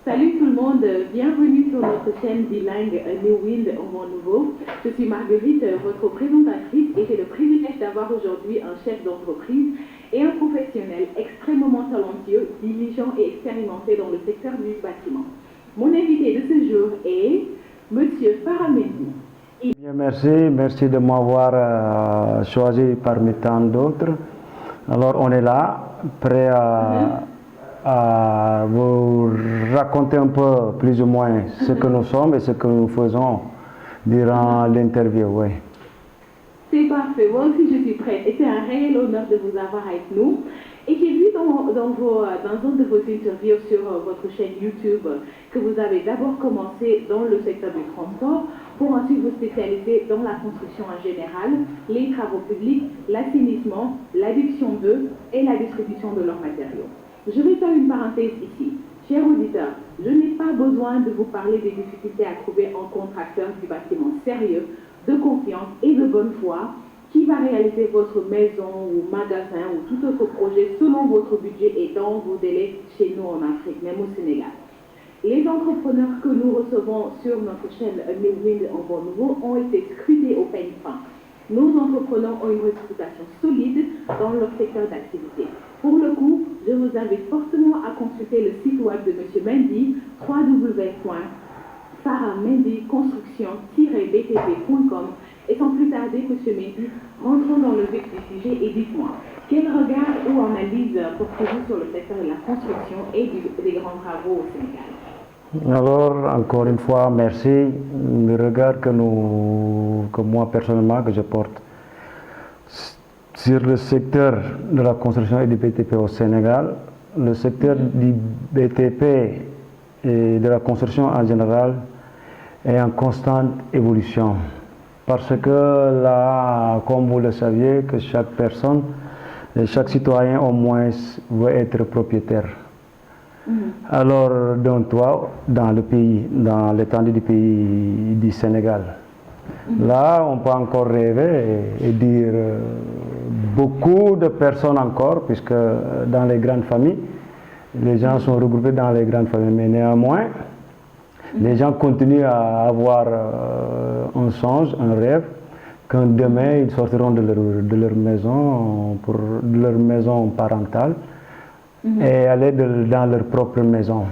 Salut tout le monde, bienvenue sur notre chaîne bilingue New Wind au Vent Nouveau. Je suis Marguerite, votre présentatrice, et j'ai le privilège d'avoir aujourd'hui un chef d'entreprise et un professionnel extrêmement talentueux, diligent et expérimenté dans le secteur du bâtiment. Mon invité de ce jour est Monsieur Farah Mendy. Bien, merci de m'avoir choisi parmi tant d'autres. Alors on est là, prêt à vous raconter un peu plus ou moins ce que nous sommes et ce que nous faisons durant l'interview. Oui. C'est parfait, moi aussi je suis prête et c'est un réel honneur de vous avoir avec nous. Et j'ai vu dans un de vos interviews sur votre chaîne YouTube que vous avez d'abord commencé dans le secteur du transport pour ensuite vous spécialiser dans la construction en général, les travaux publics, l'assainissement, l'adduction d'eau et la distribution de leurs matériaux. Je vais faire une parenthèse ici. Chers auditeurs, je n'ai pas besoin de vous parler des difficultés à trouver un contracteur du bâtiment sérieux, de confiance et de bonne foi qui va réaliser votre maison ou magasin ou tout autre projet selon votre budget et dans vos délais chez nous en Afrique, même au Sénégal. Les entrepreneurs que nous recevons sur notre chaîne New Wind en Vent Nouveau ont été scrutés au peigne fin. Nos entrepreneurs ont une réputation solide dans leur secteur d'activité. Pour le coup, je vous invite fortement à consulter le site web de M. Mendy, www.farahmendyconstruction-btp.com. Et sans plus tarder, M. Mendy, rentrons dans le vif du sujet et dites-moi, quel regard ou analyse portez-vous sur le secteur de la construction et des grands travaux au Sénégal? Alors, encore une fois, merci. Le regard que moi personnellement, que je porte sur le secteur de la construction et du BTP au Sénégal, le secteur du BTP et de la construction en général est en constante évolution. Parce que là, comme vous le saviez, que chaque personne, chaque citoyen au moins veut être propriétaire. Alors, d'un toit dans le pays, dans l'étendue du pays du Sénégal. Là, on peut encore rêver et dire beaucoup de personnes encore, puisque dans les grandes familles, les gens sont regroupés dans les grandes familles, mais néanmoins, les gens continuent à avoir un songe, un rêve, qu'un demain ils sortiront de leur maison parentale et aller dans leur propre maison.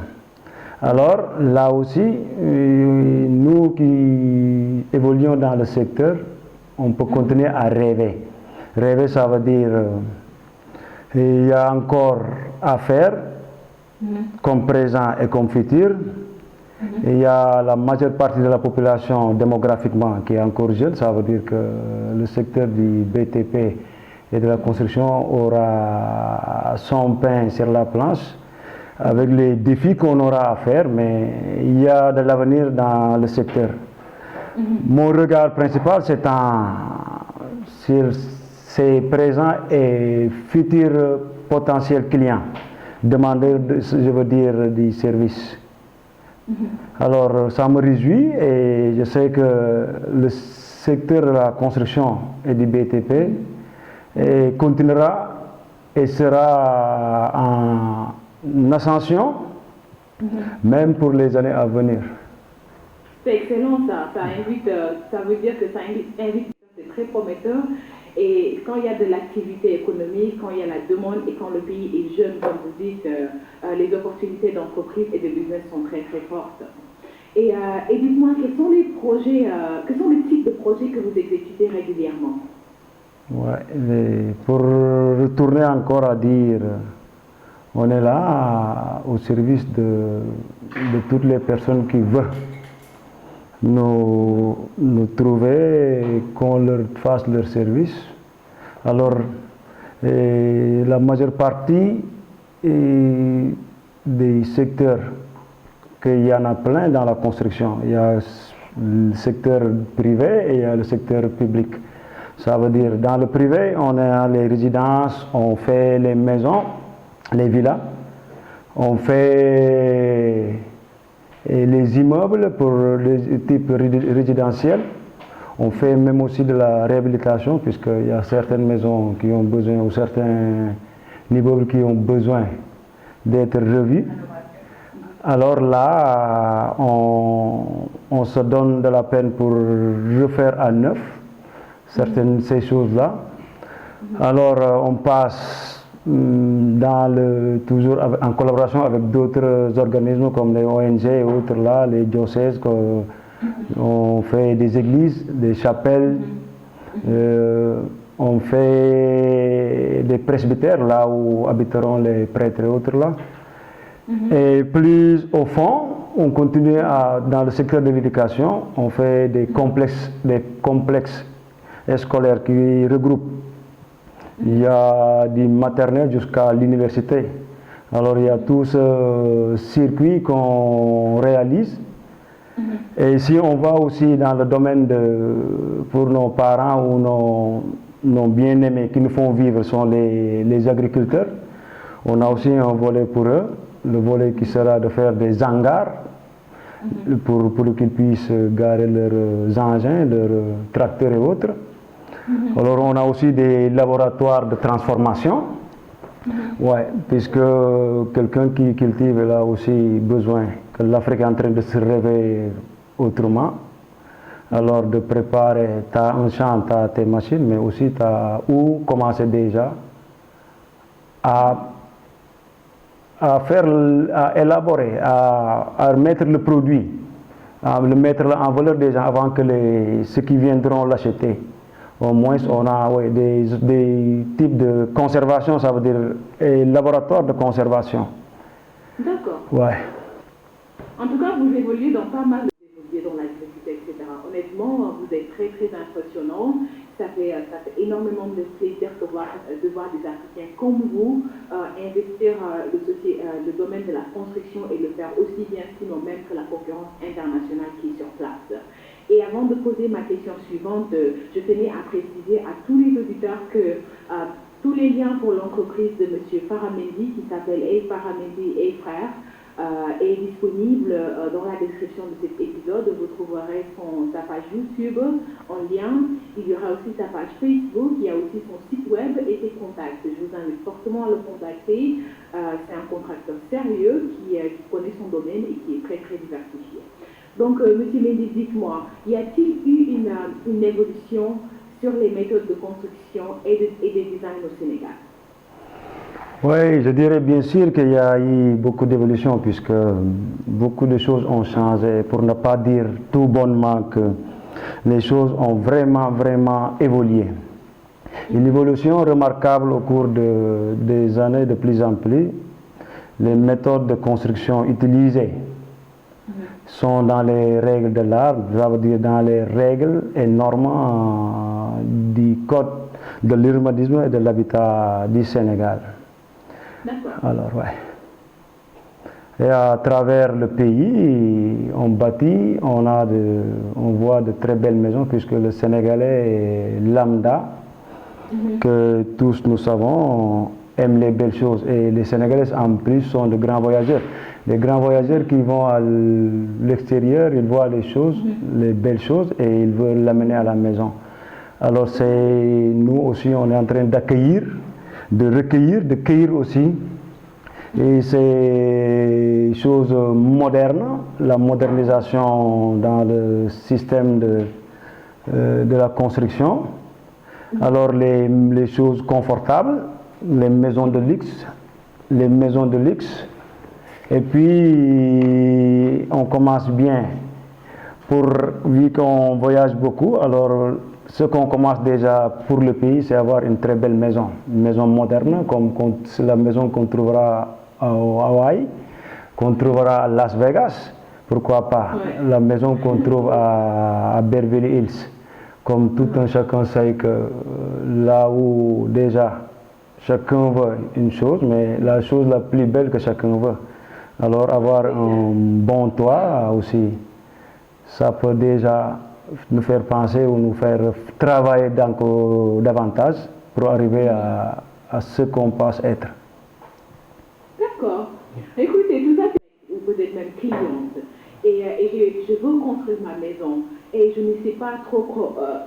Alors là aussi, nous qui évoluons dans le secteur, on peut continuer à rêver. Rêver, ça veut dire il y a encore à faire, comme présent et comme futur. Il y a la majeure partie de la population démographiquement qui est encore jeune, ça veut dire que le secteur du BTP et de la construction aura son pain sur la planche avec les défis qu'on aura à faire, mais il y a de l'avenir dans le secteur. Mon regard principal, c'est sur ces présents et futurs potentiels clients, demandeurs, je veux dire, du service. Alors, ça me réjouit et je sais que le secteur de la construction et du BTP continuera et sera en ascension, même pour les années à venir. C'est excellent ça, ça veut dire que ça invite, c'est très prometteur. Et quand il y a de l'activité économique, quand il y a la demande et quand le pays est jeune, comme vous dites, les opportunités d'entreprise et de business sont très très fortes. Et dites-moi, quels sont les types de projets que vous exécutez régulièrement? Ouais, pour retourner encore à dire, on est là au service de toutes les personnes qui veulent nous trouver et qu'on leur fasse leur service. Alors, la majeure partie des secteurs, qu'il y en a plein dans la construction. Il y a le secteur privé et il y a le secteur public. Ça veut dire, dans le privé, on a les résidences, on fait les maisons, les villas, on fait les immeubles pour les types résidentiels. On fait même aussi de la réhabilitation, puisqu'il y a certaines maisons qui ont besoin, ou certains immeubles qui ont besoin d'être revus. Alors là, on se donne de la peine pour refaire à neuf certaines de ces choses-là. Alors on passe toujours en collaboration avec d'autres organismes comme les ONG et autres là, les diocèses, on fait des églises, des chapelles, on fait des presbytères là où habiteront les prêtres et autres là. Et plus au fond, on continue dans le secteur de l'éducation, on fait des complexes scolaires qui regroupent. Il y a du maternel jusqu'à l'université. Alors il y a tout ce circuit qu'on réalise. Et si on va aussi dans le domaine pour nos parents ou nos bien-aimés qui nous font vivre sont les agriculteurs, on a aussi un volet pour eux, le volet qui sera de faire des hangars pour qu'ils puissent garer leurs engins, leurs tracteurs et autres. Alors on a aussi des laboratoires de transformation, ouais, puisque quelqu'un qui cultive a aussi besoin, que l'Afrique est en train de se réveiller autrement. Alors de préparer, tu as un champ, tu as tes machines, mais aussi tu as où commencer déjà à élaborer, à mettre le produit, à le mettre en valeur déjà avant que ceux qui viendront l'acheter. Au moins, on a des types de conservation, ça veut dire laboratoire de conservation. D'accord. Ouais. En tout cas, vous évoluez dans pas mal de dans l'agriculture, etc. Honnêtement, vous êtes très très impressionnant. Ça fait énormément de plaisir de voir des Africains comme vous investir le domaine de la construction et le faire aussi bien, sinon même que la concurrence internationale qui est sur place. Et avant de poser ma question suivante, je tenais à préciser à tous les auditeurs que tous les liens pour l'entreprise de M. Farah Mendy, qui s'appelle A. Farah Mendy et Frères, est disponible dans la description de cet épisode. Vous trouverez sa page YouTube en lien. Il y aura aussi sa page Facebook. Il y a aussi son site web et ses contacts. Je vous invite fortement à le contacter. C'est un contracteur sérieux qui connaît son domaine et qui est très très diversifié. Donc, Monsieur Mendy, dites-moi, y a-t-il eu une évolution sur les méthodes de construction et de design au Sénégal? Oui, je dirais bien sûr qu'il y a eu beaucoup d'évolution puisque beaucoup de choses ont changé, pour ne pas dire tout bonnement que les choses ont vraiment, vraiment évolué. Une évolution remarquable au cours des années de plus en plus. Les méthodes de construction utilisées sont dans les règles de l'art, ça veut dire dans les règles et normes du code de l'urbanisme et de l'habitat du Sénégal. Alors, ouais. Et à travers le pays, on bâtit, on voit de très belles maisons, puisque le Sénégalais est lambda, que tous nous savons, aime les belles choses. Et les Sénégalais, en plus, sont de grands voyageurs. Les grands voyageurs qui vont à l'extérieur, ils voient les choses, les belles choses, et ils veulent l'amener à la maison. Alors, nous aussi, on est en train d'accueillir, de recueillir, de cueillir aussi. Et ces choses modernes, la modernisation dans le système de la construction. Alors les choses confortables, les maisons de luxe. Et puis on commence bien. Vu qu'on voyage beaucoup, alors ce qu'on commence déjà pour le pays, c'est avoir une très belle maison. Une maison moderne, comme la maison qu'on trouvera à Hawaï, qu'on trouvera à Las Vegas, pourquoi pas, la maison qu'on trouve à Beverly Hills. Comme tout un chacun sait que là où déjà chacun veut une chose, mais la chose la plus belle que chacun veut. Alors avoir un bon toit aussi, ça peut déjà nous faire penser ou nous faire travailler davantage pour arriver à ce qu'on pense être. D'accord. Écoutez, tout à fait, vous êtes même cliente. Et je veux construire ma maison. Et je ne sais pas trop,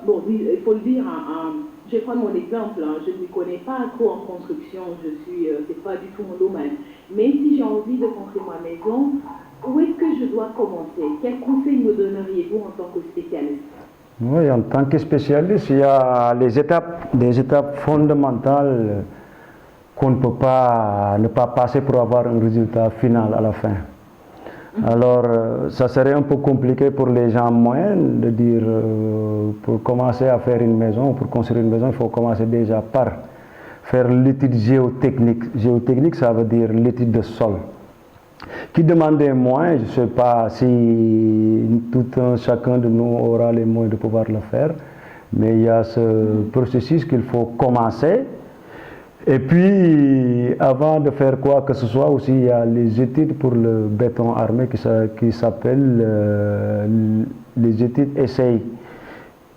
bon, il faut le dire, je vais prendre mon exemple, je ne m'y connais pas trop en construction, c'est pas du tout mon domaine. Mais si j'ai envie de construire ma maison, où est-ce que je dois commencer? Quel conseil me donneriez-vous en tant que spécialiste? Oui, en tant que spécialiste, il y a des étapes fondamentales qu'on ne peut pas ne pas passer pour avoir un résultat final à la fin. Alors, ça serait un peu compliqué pour les gens moyens de dire, pour commencer à faire une maison, pour construire une maison, il faut commencer déjà par faire l'étude géotechnique. Géotechnique, ça veut dire l'étude de sol. Qui demandait moins, je ne sais pas si chacun de nous aura les moyens de pouvoir le faire, mais il y a ce processus qu'il faut commencer. Et puis, avant de faire quoi que ce soit aussi, il y a les études pour le béton armé qui s'appellent les études essais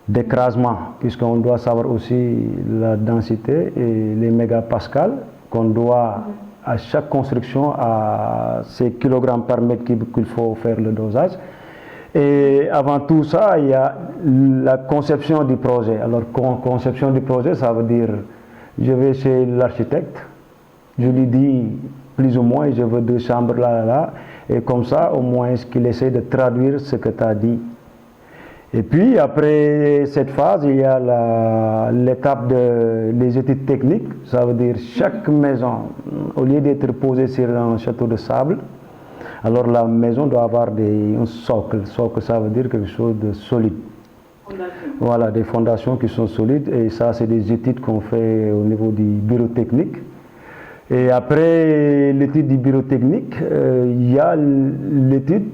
d'écrasement, puisqu'on doit savoir aussi la densité et les mégapascales qu'on doit à chaque construction à ces kilogrammes par mètre qu'il faut faire le dosage. Et avant tout ça, il y a la conception du projet. Alors, conception du projet, ça veut dire, je vais chez l'architecte, je lui dis plus ou moins, je veux 2 chambres là, et comme ça, au moins, qu'il essaie de traduire ce que tu as dit. Et puis, après cette phase, il y a l'étape des études techniques. Ça veut dire chaque maison, au lieu d'être posée sur un château de sable, alors la maison doit avoir un socle. Socle, ça veut dire quelque chose de solide. Voilà, des fondations qui sont solides. Et ça, c'est des études qu'on fait au niveau du bureau technique. Et après l'étude du bureau technique, il y a l'étude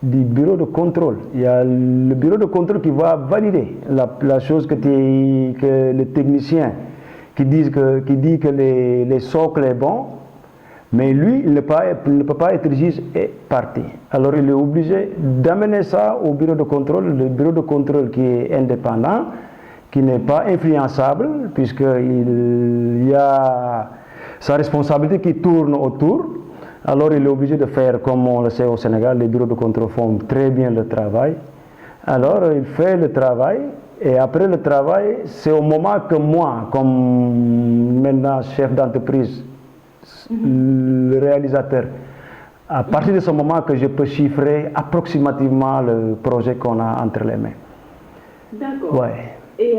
du bureau de contrôle. Il y a le bureau de contrôle qui va valider la chose que le technicien qui dit que les socles est bon, mais lui, il ne peut pas être juge et partie. Alors il est obligé d'amener ça au bureau de contrôle, le bureau de contrôle qui est indépendant, qui n'est pas influençable, puisqu'il y a sa responsabilité qui tourne autour. Alors il est obligé de faire, comme on le sait au Sénégal, les bureaux de contrôle font très bien le travail. Alors il fait le travail, et après le travail, c'est au moment que moi, comme maintenant chef d'entreprise, le réalisateur, à partir de ce moment que je peux chiffrer approximativement le projet qu'on a entre les mains. D'accord. Ouais. Et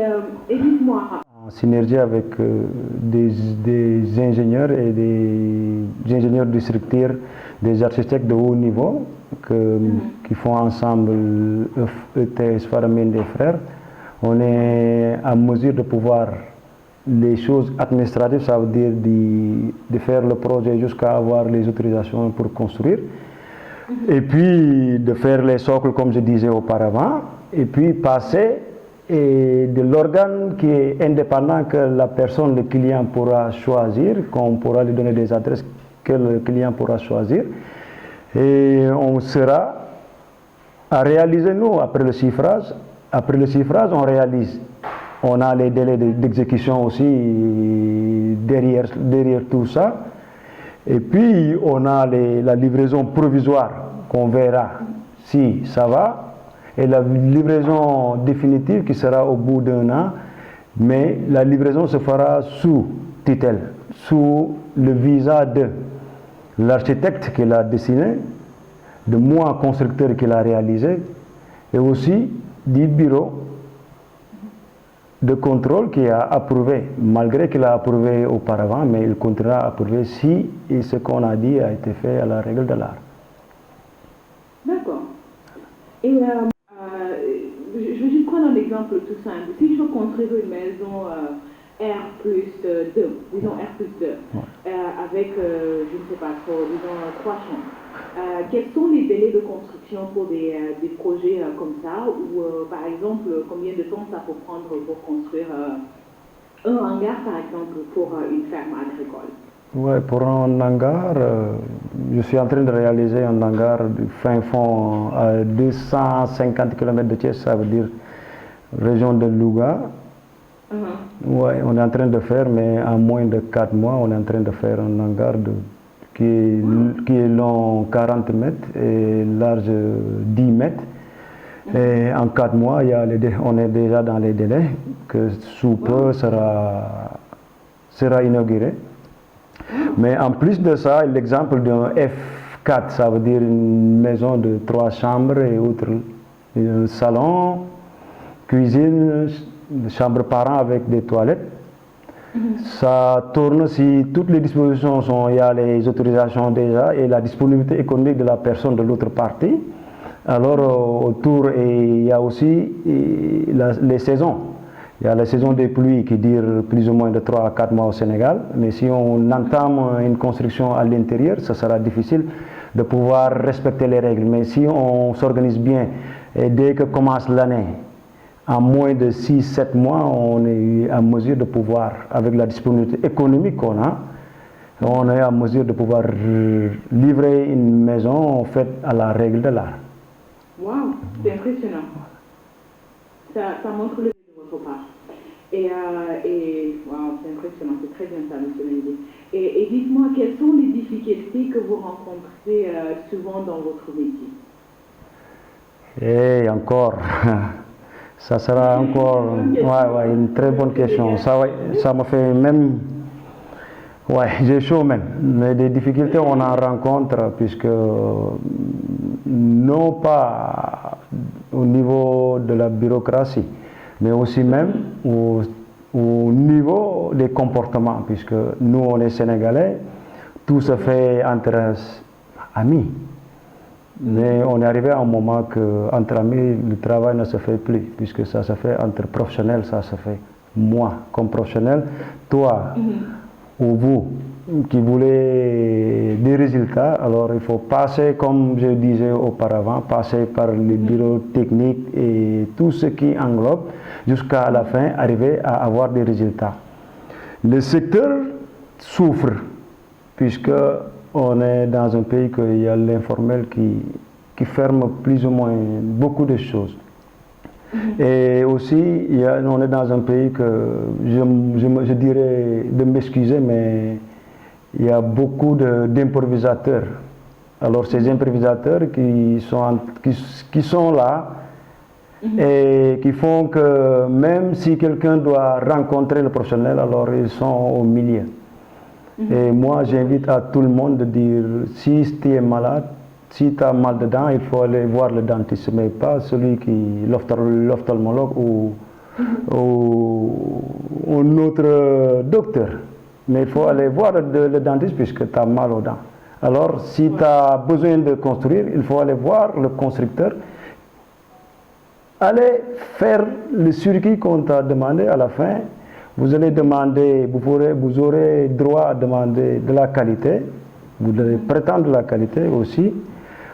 dites-moi. En synergie avec des ingénieurs et des ingénieurs de structure, des architectes de haut niveau qui font ensemble ETS Faramine des frères, on est en mesure de pouvoir les choses administratives, ça veut dire de faire le projet jusqu'à avoir les autorisations pour construire, et puis de faire les socles comme je disais auparavant, et puis passer et de l'organe qui est indépendant que la personne, le client pourra choisir, qu'on pourra lui donner des adresses que le client pourra choisir, et on sera à réaliser nous après le chiffrage. Après le chiffrage, on réalise. On a les délais d'exécution aussi derrière tout ça. Et puis, on a la livraison provisoire qu'on verra si ça va. Et la livraison définitive qui sera au bout d'1 an. Mais la livraison se fera sous tutelle, sous le visa de l'architecte qui l'a dessiné, de moi, constructeur qui l'a réalisé, et aussi du bureau de contrôle qui a approuvé, malgré qu'il a approuvé auparavant, mais il continuera à approuver si ce qu'on a dit a été fait à la règle de l'art. D'accord. Et je vais juste prendre un exemple tout simple. Si je veux construire une maison R+2, disons R+2, avec, je ne sais pas trop, disons 3 chambres, quels sont les délais de construction pour des projets comme ça, ou par exemple, combien de temps ça peut prendre pour construire un hangar, par exemple, pour une ferme agricole? Oui, pour un hangar, je suis en train de réaliser un hangar du fin fond à 250 km de Thiès, ça veut dire région de Louga. Ouais, on est en train de faire, mais en moins de 4 mois, on est en train de faire un hangar qui est long 40 mètres et large 10 mètres. Et en 4 mois, on est déjà dans les délais que sous peu sera inauguré. Mais en plus de ça, l'exemple d'un 4, ça veut dire une maison de 3 chambres et outre un salon, cuisine, chambre parents avec des toilettes. Ça tourne si toutes les dispositions sont, il y a les autorisations déjà et la disponibilité économique de la personne de l'autre partie. Alors autour, il y a aussi les saisons. Il y a la saison des pluies qui dure plus ou moins de 3 à 4 mois au Sénégal. Mais si on entame une construction à l'intérieur, ça sera difficile de pouvoir respecter les règles. Mais si on s'organise bien, et dès que commence l'année, en moins de 6-7 mois, on est en mesure de pouvoir, avec la disponibilité économique qu'on a, on est en mesure de pouvoir livrer une maison faite à la règle de l'art. Waouh, c'est impressionnant. Ça montre le de votre part. Et waouh, c'est impressionnant, c'est très bien ça, M. Mendy. Et dites-moi, quelles sont les difficultés que vous rencontrez souvent dans votre métier? Et encore, ça sera encore une très bonne question. Ça me fait même... Ouais, j'ai chaud même. Mais des difficultés, on en rencontre, puisque non pas au niveau de la bureaucratie, mais aussi même au niveau des comportements, puisque nous, on est Sénégalais, tout se fait entre amis. Mais on est arrivé à un moment qu'entre amis, le travail ne se fait plus, puisque ça se fait entre professionnels, ça se fait moi comme professionnel, toi ou vous qui voulez des résultats, alors il faut passer, comme je disais auparavant, passer par les bureaux techniques et tout ce qui englobe, jusqu'à la fin, arriver à avoir des résultats. Le secteur souffre, puisque on est dans un pays où il y a l'informel qui ferme plus ou moins beaucoup de choses. Et aussi, on est dans un pays que je dirais de m'excuser, mais il y a beaucoup d'improvisateurs. Alors ces improvisateurs qui sont là et qui font que même si quelqu'un doit rencontrer le professionnel, alors ils sont au milieu. Et moi, j'invite à tout le monde de dire, si tu es malade, si tu as mal dedans, il faut aller voir le dentiste, mais pas celui l'ophtalmologue ou un autre docteur. Mais il faut aller voir le dentiste puisque tu as mal aux dents. Alors, si tu as besoin de construire, il faut aller voir le constructeur. Allez faire le circuit qu'on t'a demandé à la fin. Vous allez demander, vous aurez droit à demander de la qualité, vous devez prétendre de la qualité aussi.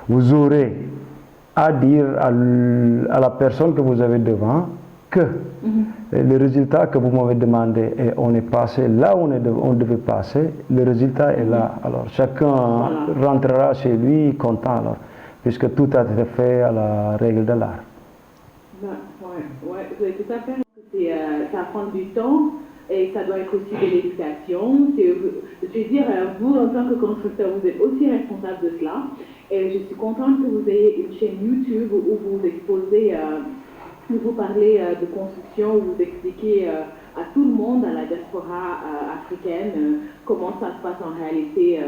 Vous aurez à dire à la personne que vous avez devant que le résultat que vous m'avez demandé, et on est passé là où on devait passer, le résultat est là. Alors chacun rentrera chez lui content, alors, puisque tout a été fait à la règle de l'art. Ouais, vous avez tout à fait. Ça prend du temps et ça doit être aussi de l'éducation. Je veux dire, vous en tant que constructeur, vous êtes aussi responsable de cela. Et je suis contente que vous ayez une chaîne YouTube où vous exposez, où vous parlez de construction, où vous expliquez à tout le monde, à la diaspora africaine, comment ça se passe en réalité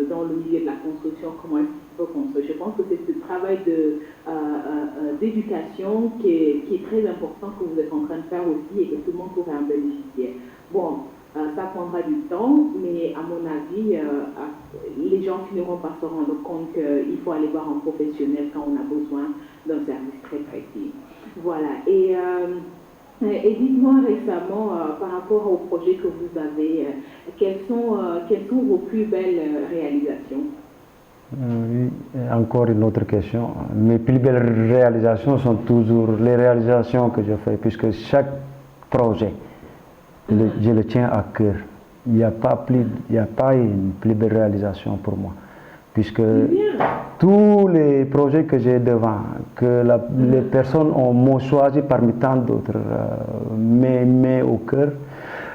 dans le milieu de la construction, comment est-ce qu'il faut construire. Je pense que c'est ce travail d'éducation qui est très important que vous êtes en train de faire aussi et que tout le monde pourrait en bénéficier. Bon, ça prendra du temps, mais à mon avis, les gens finiront par se rendre compte qu'il faut aller voir un professionnel quand on a besoin d'un service très précis. Voilà. Et dites-moi récemment, par rapport au projet que vous avez, quelles sont vos plus belles réalisations? Oui, encore une autre question. Mes plus belles réalisations sont toujours les réalisations que je fais, puisque chaque projet, je le tiens à cœur. Il n'y a pas une plus belle réalisation pour moi, puisque tous les projets que j'ai devant, que les personnes m'ont choisi parmi tant d'autres, mais au cœur.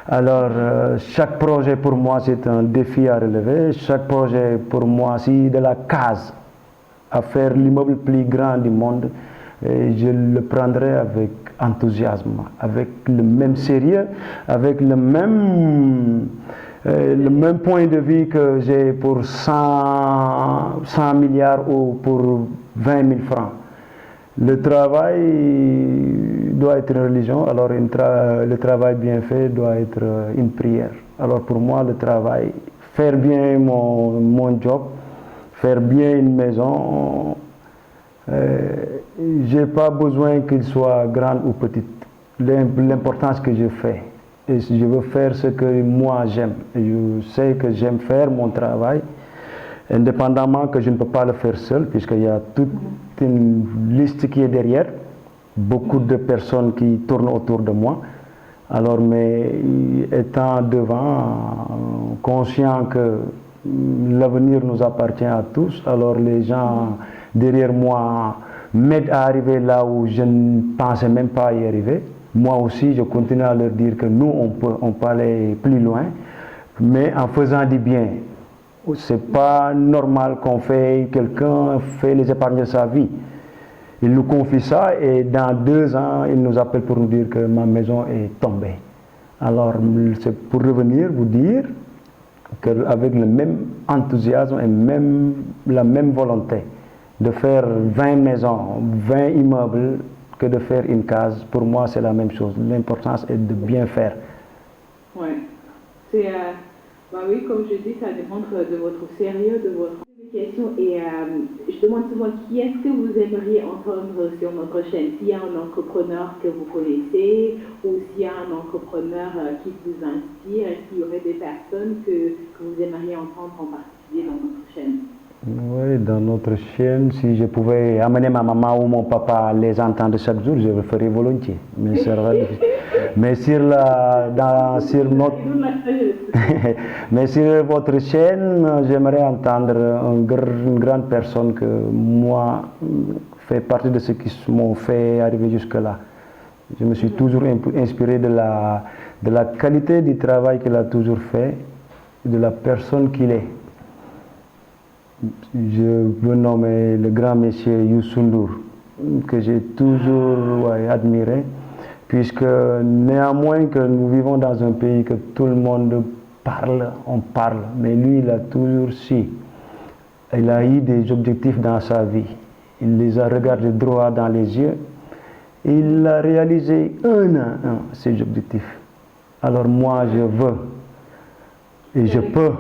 Alors, chaque projet pour moi, c'est un défi à relever. Chaque projet pour moi, c'est de la case à faire l'immeuble le plus grand du monde. Et je le prendrai avec enthousiasme, avec le même sérieux, avec le même le même point de vue que j'ai pour 100 milliards ou pour 20 000 francs. Le travail doit être une religion, alors le travail bien fait doit être une prière. Alors pour moi, le travail, faire bien mon job, faire bien une maison, je n'ai pas besoin qu'il soit grande ou petite. L'important c'est que je fais. Et je veux faire ce que moi j'aime. Je sais que j'aime faire mon travail, indépendamment que je ne peux pas le faire seul, puisqu'il y a toute une liste qui est derrière, beaucoup de personnes qui tournent autour de moi. Alors, mais étant devant, conscient que l'avenir nous appartient à tous, alors les gens derrière moi m'aident à arriver là où je ne pensais même pas y arriver. Moi aussi, je continue à leur dire que nous, on peut aller plus loin, mais en faisant du bien. C'est pas normal quelqu'un fait les épargnes de sa vie. Il nous confie ça et dans 2 ans, il nous appelle pour nous dire que ma maison est tombée. Alors, c'est pour revenir vous dire qu'avec le même enthousiasme et la même volonté de faire 20 maisons, 20 immeubles, que de faire une case, pour moi c'est la même chose. L'important est de bien faire. Ouais. Bah oui, comme je dis, ça démontre de votre sérieux, de votre question. Et je demande souvent qui est-ce que vous aimeriez entendre sur notre chaîne? S'il y a un entrepreneur que vous connaissez ou s'il y a un entrepreneur qui vous inspire, est-ce qu'il y aurait des personnes que vous aimeriez entendre en particulier dans notre chaîne? Oui, dans notre chaîne, si je pouvais amener ma maman ou mon papa à les entendre chaque jour, je le ferais volontiers. Mais, mais mais sur votre chaîne, j'aimerais entendre une grande personne que moi fait partie de ceux qui m'ont fait arriver jusque-là. Je me suis toujours inspiré de la qualité du travail qu'il a toujours fait, de la personne qu'il est. Je veux nommer le grand monsieur Youssou Ndour, que j'ai toujours admiré, puisque néanmoins que nous vivons dans un pays que tout le monde on parle, mais lui il a toujours su. Il a eu des objectifs dans sa vie, il les a regardés droit dans les yeux, et il a réalisé un à un ces objectifs. Alors moi je veux, et je peux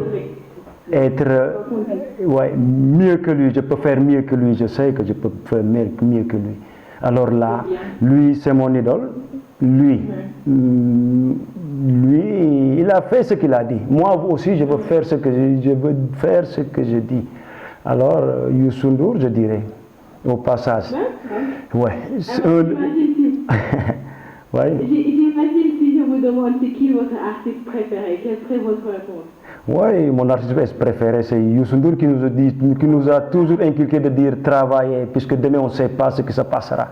être mieux que lui, je peux faire mieux que lui, je sais que je peux faire mieux que lui. Alors là, lui c'est mon idole, lui, il a fait ce qu'il a dit. Moi aussi je veux faire ce que je dis. Alors Youssou Ndour, je dirais, au passage. Ouais. Ouais. J'imagine si je vous demande c'est qui votre artiste préféré, quelle serait votre réponse? Oui, mon artiste préféré c'est Youssou Ndour qui nous a toujours inculqué de dire travailler, puisque demain on ne sait pas ce qui se passera.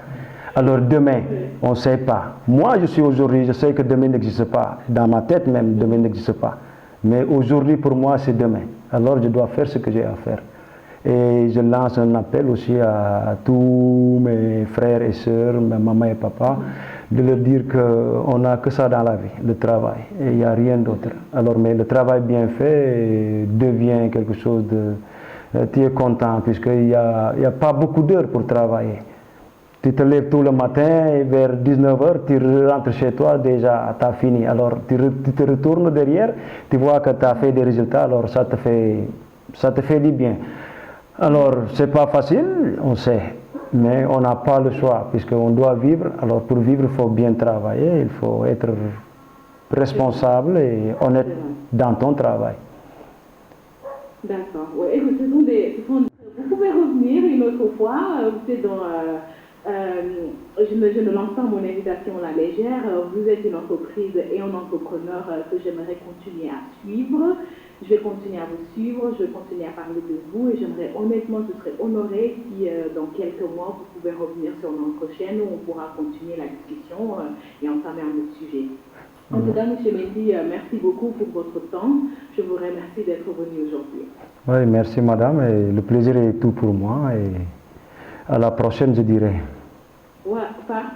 Alors demain, on ne sait pas. Moi je suis aujourd'hui, je sais que demain n'existe pas. Dans ma tête même, demain n'existe pas. Mais aujourd'hui pour moi c'est demain. Alors je dois faire ce que j'ai à faire. Et je lance un appel aussi à tous mes frères et sœurs, ma maman et papa, de leur dire qu'on n'a que ça dans la vie, le travail, et il n'y a rien d'autre. Alors, mais le travail bien fait devient quelque chose de... tu es content, puisqu'il n'y a pas beaucoup d'heures pour travailler. Tu te lèves tout le matin et vers 19h, tu rentres chez toi, déjà, tu as fini. Alors, tu te retournes derrière, tu vois que tu as fait des résultats, alors ça te fait du bien. Alors, ce n'est pas facile, on sait, mais on n'a pas le choix, puisqu'on doit vivre. Alors, pour vivre, il faut bien travailler, il faut être responsable et honnête dans ton travail. D'accord. Ouais, écoute, vous pouvez revenir une autre fois, vous êtes dans... je ne lance pas mon invitation à la légère. Vous êtes une entreprise et un entrepreneur que j'aimerais continuer à suivre. Je vais continuer à vous suivre, je vais continuer à parler de vous et j'aimerais honnêtement, je serais honorée si dans quelques mois vous pouvez revenir sur notre chaîne où on pourra continuer la discussion et entamer un autre sujet. En tout cas, M. Mendy, merci beaucoup pour votre temps. Je vous remercie d'être venu aujourd'hui. Oui, merci madame, et le plaisir est tout pour moi et à la prochaine je dirais. Ouais,